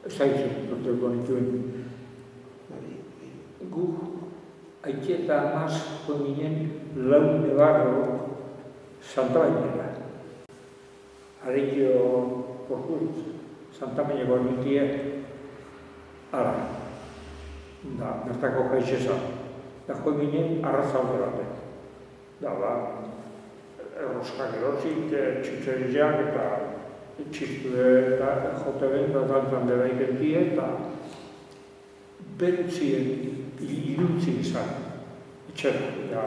zaitzen duteko nituen. Gu, aite eta amaz ginen lau nebarro Santa Bainera. Arekio portuz, Santa Baineko nitie, ara, da, bertako jaixesa. Da, ginen arrazalde batek. Da, erroskak erotzik, txutxeriak eta txistu eta jote ben, da dantzan dela ikentie, eta berutzien, iruntzien izan, etxera.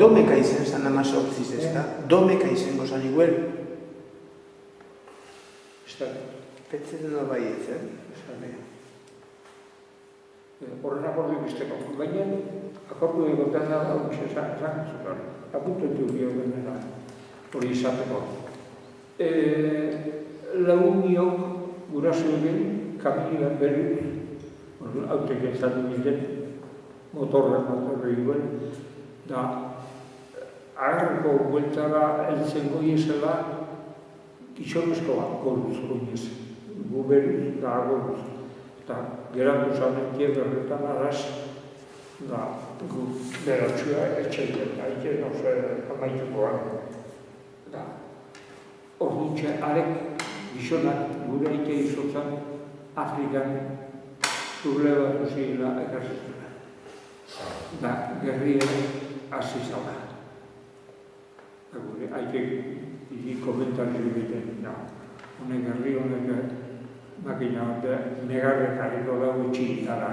Domeka izen zan amazortziz, ez da? Domeka izango zan iguel? Ez da. Petze dena baietz, Horren akordu bizteko. Baina, akordu egotan da, esan zuten. Apuntetu bio denera, hori izateko. Launiok guraso egin, kaminian berri, autek entzatu nintzen, motorra iguen, da, agarreko bueltara eltzen goiezela, gizonezko bat, goruz goiez. Gu berriz, da, goruz. Eta, geratu zanen berretan araz, da, gu beratxua etxeiten, aiken oso amaitukoan. Da, ordutxe, arek gizonak gure aite izotzan Afrikan zublebatu zirela ekarriztela. Da, gerriaren hasi zala. Da, gure aite komentari egiten, honek gerri honek makina negarrek hariko dago itxitara.